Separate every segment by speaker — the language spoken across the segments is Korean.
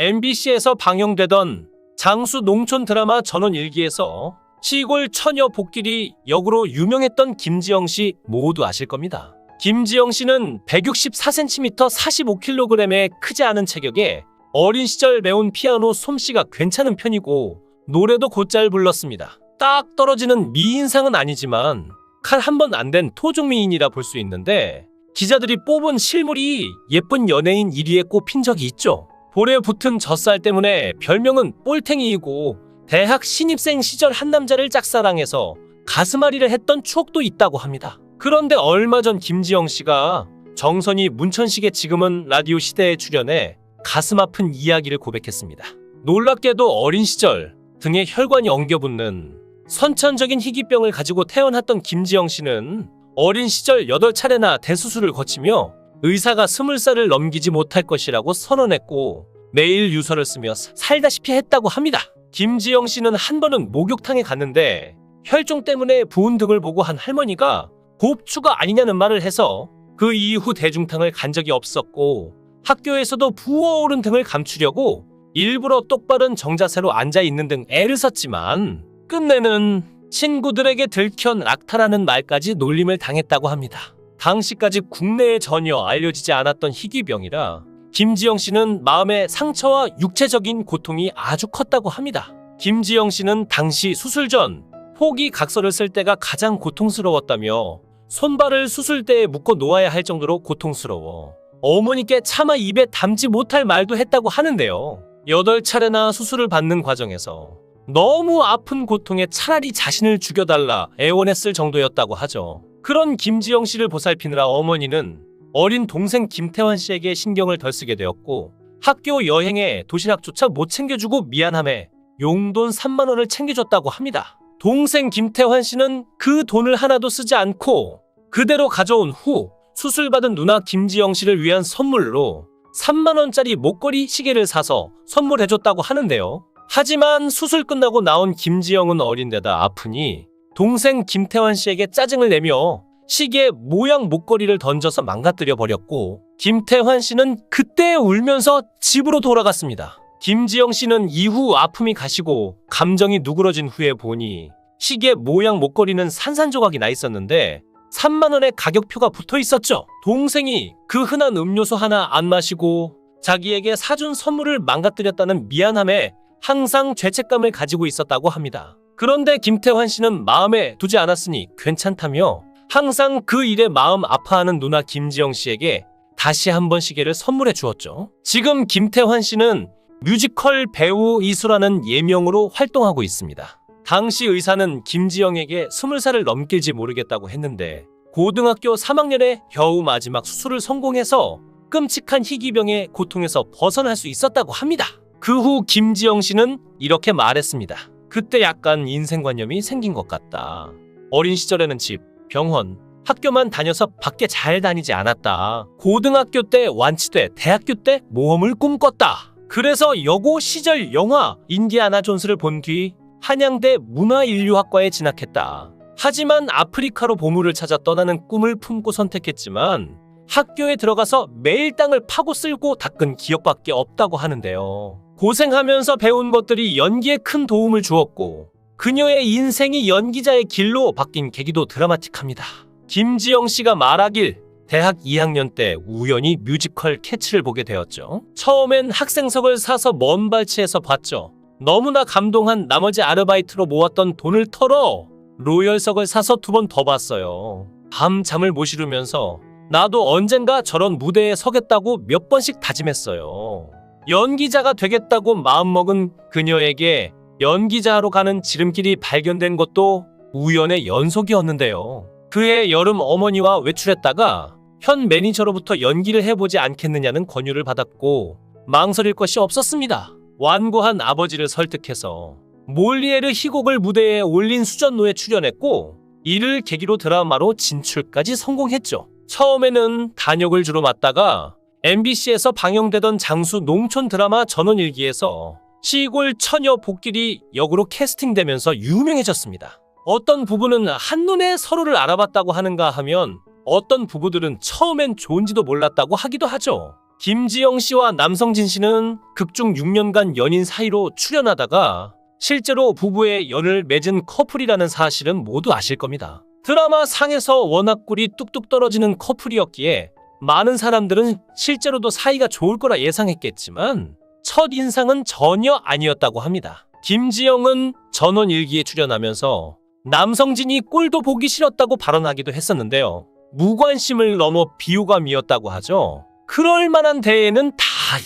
Speaker 1: MBC에서 방영되던 장수 농촌 드라마 전원일기에서 시골 처녀 복길이 역으로 유명했던 김지영 씨 모두 아실 겁니다. 김지영 씨는 164cm 45kg의 크지 않은 체격에 어린 시절 배운 피아노 솜씨가 괜찮은 편이고 노래도 곧잘 불렀습니다. 딱 떨어지는 미인상은 아니지만 칼 한 번 안 된 토종미인이라 볼 수 있는데 기자들이 뽑은 실물이 예쁜 연예인 1위에 꼽힌 적이 있죠. 볼에 붙은 젖살 때문에 별명은 꼴탱이이고 대학 신입생 시절 한 남자를 짝사랑해서 가슴앓이를 했던 추억도 있다고 합니다. 그런데 얼마 전 김지영 씨가 정선이 문천식의 지금은 라디오 시대에 출연해 가슴 아픈 이야기를 고백했습니다. 놀랍게도 어린 시절 등에 혈관이 엉겨붙는 선천적인 희귀병을 가지고 태어났던 김지영 씨는 어린 시절 8차례나 대수술을 거치며 의사가 20살을 넘기지 못할 것이라고 선언했고 매일 유서를 쓰며 살다시피 했다고 합니다. 김지영 씨는 한 번은 목욕탕에 갔는데 혈종 때문에 부은 등을 보고 한 할머니가 곱추가 아니냐는 말을 해서 그 이후 대중탕을 간 적이 없었고 학교에서도 부어오른 등을 감추려고 일부러 똑바른 정자세로 앉아있는 등 애를 썼지만 끝내는 친구들에게 들켜 낙타라는 말까지 놀림을 당했다고 합니다. 당시까지 국내에 전혀 알려지지 않았던 희귀병이라 김지영 씨는 마음의 상처와 육체적인 고통이 아주 컸다고 합니다. 김지영 씨는 당시 수술 전 포기 각서를 쓸 때가 가장 고통스러웠다며 손발을 수술대에 묶어 놓아야 할 정도로 고통스러워 어머니께 차마 입에 담지 못할 말도 했다고 하는데요. 8차례나 수술을 받는 과정에서 너무 아픈 고통에 차라리 자신을 죽여달라 애원했을 정도였다고 하죠. 그런 김지영 씨를 보살피느라 어머니는 어린 동생 김태환 씨에게 신경을 덜 쓰게 되었고 학교 여행에 도시락조차 못 챙겨주고 미안함에 용돈 3만 원을 챙겨줬다고 합니다. 동생 김태환 씨는 그 돈을 하나도 쓰지 않고 그대로 가져온 후 수술받은 누나 김지영 씨를 위한 선물로 3만 원짜리 목걸이 시계를 사서 선물해줬다고 하는데요. 하지만 수술 끝나고 나온 김지영은 어린데다 아프니 동생 김태환 씨에게 짜증을 내며 시계 모양 목걸이를 던져서 망가뜨려 버렸고 김태환 씨는 그때 울면서 집으로 돌아갔습니다. 김지영 씨는 이후 아픔이 가시고 감정이 누그러진 후에 보니 시계 모양 목걸이는 산산조각이 나 있었는데 3만 원의 가격표가 붙어 있었죠. 동생이 그 흔한 음료수 하나 안 마시고 자기에게 사준 선물을 망가뜨렸다는 미안함에 항상 죄책감을 가지고 있었다고 합니다. 그런데 김태환 씨는 마음에 두지 않았으니 괜찮다며 항상 그 일에 마음 아파하는 누나 김지영 씨에게 다시 한번 시계를 선물해 주었죠. 지금 김태환 씨는 뮤지컬 배우 이수라는 예명으로 활동하고 있습니다. 당시 의사는 김지영에게 20살을 넘길지 모르겠다고 했는데 고등학교 3학년에 겨우 마지막 수술을 성공해서 끔찍한 희귀병의 고통에서 벗어날 수 있었다고 합니다. 그 후 김지영 씨는 이렇게 말했습니다. 그때 약간 인생관념이 생긴 것 같다. 어린 시절에는 집, 병원, 학교만 다녀서 밖에 잘 다니지 않았다. 고등학교 때 완치돼 대학교 때 모험을 꿈꿨다. 그래서 여고 시절 영화 인디아나 존스를 본 뒤 한양대 문화인류학과에 진학했다. 하지만 아프리카로 보물을 찾아 떠나는 꿈을 품고 선택했지만 학교에 들어가서 매일 땅을 파고 쓸고 닦은 기억밖에 없다고 하는데요. 고생하면서 배운 것들이 연기에 큰 도움을 주었고 그녀의 인생이 연기자의 길로 바뀐 계기도 드라마틱합니다. 김지영 씨가 말하길 대학 2학년 때 우연히 뮤지컬 캐츠를 보게 되었죠. 처음엔 학생석을 사서 먼 발치에서 봤죠. 너무나 감동한 나머지 아르바이트로 모았던 돈을 털어 로열석을 사서 2번 더 봤어요. 밤잠을 못 이루면서 나도 언젠가 저런 무대에 서겠다고 몇 번씩 다짐했어요. 연기자가 되겠다고 마음먹은 그녀에게 연기자로 가는 지름길이 발견된 것도 우연의 연속이었는데요. 그해 여름 어머니와 외출했다가 현 매니저로부터 연기를 해보지 않겠느냐는 권유를 받았고 망설일 것이 없었습니다. 완고한 아버지를 설득해서 몰리에르 희곡을 무대에 올린 수전노에 출연했고 이를 계기로 드라마로 진출까지 성공했죠. 처음에는 단역을 주로 맡다가 MBC에서 방영되던 장수 농촌 드라마 전원일기에서 시골 처녀 복길이 역으로 캐스팅되면서 유명해졌습니다. 어떤 부부는 한눈에 서로를 알아봤다고 하는가 하면 어떤 부부들은 처음엔 좋은지도 몰랐다고 하기도 하죠. 김지영 씨와 남성진 씨는 극중 6년간 연인 사이로 출연하다가 실제로 부부의 연을 맺은 커플이라는 사실은 모두 아실 겁니다. 드라마 상에서 워낙 꿀이 뚝뚝 떨어지는 커플이었기에 많은 사람들은 실제로도 사이가 좋을 거라 예상했겠지만 첫인상은 전혀 아니었다고 합니다. 김지영은 전원일기에 출연하면서 남성진이 꼴도 보기 싫었다고 발언하기도 했었는데요. 무관심을 넘어 비호감이었다고 하죠. 그럴 만한 데에는 다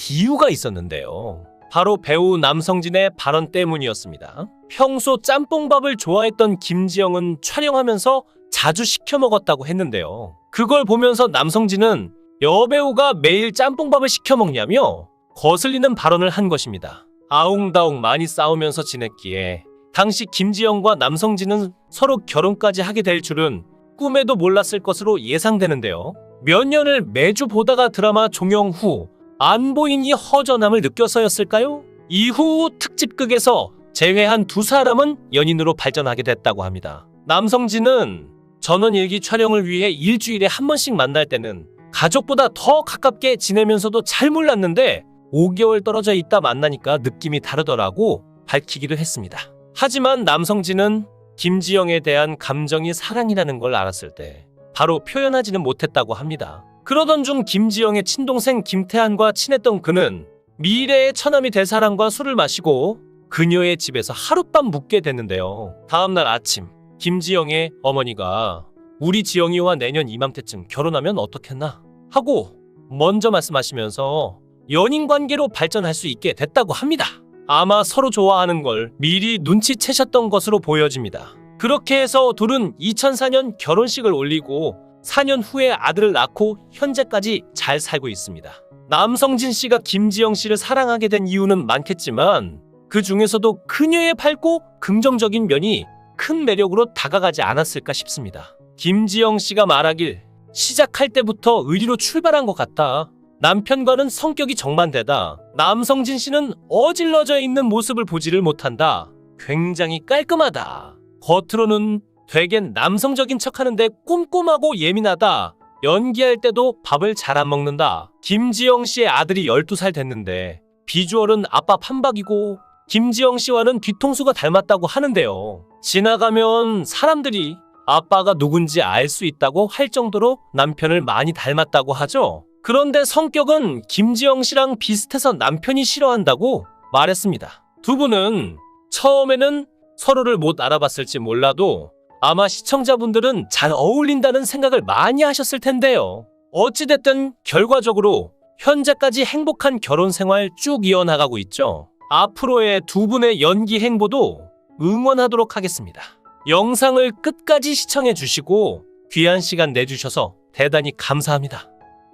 Speaker 1: 이유가 있었는데요. 바로 배우 남성진의 발언 때문이었습니다. 평소 짬뽕밥을 좋아했던 김지영은 촬영하면서 자주 시켜 먹었다고 했는데요. 그걸 보면서 남성진은 여배우가 매일 짬뽕밥을 시켜 먹냐며 거슬리는 발언을 한 것입니다. 아웅다웅 많이 싸우면서 지냈기에 당시 김지영과 남성진은 서로 결혼까지 하게 될 줄은 꿈에도 몰랐을 것으로 예상되는데요. 몇 년을 매주 보다가 드라마 종영 후 안 보인 이 허전함을 느껴서였을까요? 이후 특집극에서 제외한 두 사람은 연인으로 발전하게 됐다고 합니다. 남성진은 전원일기 촬영을 위해 일주일에 한 번씩 만날 때는 가족보다 더 가깝게 지내면서도 잘 몰랐는데 5개월 떨어져 있다 만나니까 느낌이 다르더라고 밝히기도 했습니다. 하지만 남성진은 김지영에 대한 감정이 사랑이라는 걸 알았을 때 바로 표현하지는 못했다고 합니다. 그러던 중 김지영의 친동생 김태한과 친했던 그는 미래의 처남이 될 사람과 술을 마시고 그녀의 집에서 하룻밤 묵게 됐는데요. 다음날 아침 김지영의 어머니가 우리 지영이와 내년 이맘때쯤 결혼하면 어떻겠나 하고 먼저 말씀하시면서 연인 관계로 발전할 수 있게 됐다고 합니다. 아마 서로 좋아하는 걸 미리 눈치채셨던 것으로 보여집니다. 그렇게 해서 둘은 2004년 결혼식을 올리고 4년 후에 아들을 낳고 현재까지 잘 살고 있습니다. 남성진 씨가 김지영 씨를 사랑하게 된 이유는 많겠지만 그 중에서도 그녀의 밝고 긍정적인 면이 큰 매력으로 다가가지 않았을까 싶습니다. 김지영 씨가 말하길 시작할 때부터 의리로 출발한 것 같다. 남편과는 성격이 정반대다. 남성진 씨는 어질러져 있는 모습을 보지를 못한다. 굉장히 깔끔하다. 겉으로는 되게 남성적인 척하는데 꼼꼼하고 예민하다. 연기할 때도 밥을 잘 안 먹는다. 김지영 씨의 아들이 12살 됐는데 비주얼은 아빠 판박이고 김지영 씨와는 뒤통수가 닮았다고 하는데요. 지나가면 사람들이 아빠가 누군지 알 수 있다고 할 정도로 남편을 많이 닮았다고 하죠. 그런데 성격은 김지영 씨랑 비슷해서 남편이 싫어한다고 말했습니다. 두 분은 처음에는 서로를 못 알아봤을지 몰라도 아마 시청자분들은 잘 어울린다는 생각을 많이 하셨을 텐데요. 어찌됐든 결과적으로 현재까지 행복한 결혼 생활 쭉 이어나가고 있죠. 앞으로의 두 분의 연기 행보도 응원하도록 하겠습니다. 영상을 끝까지 시청해 주시고 귀한 시간 내주셔서 대단히 감사합니다.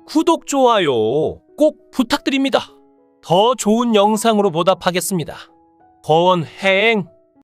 Speaker 1: 구독, 좋아요 꼭 부탁드립니다. 더 좋은 영상으로 보답하겠습니다. 거원행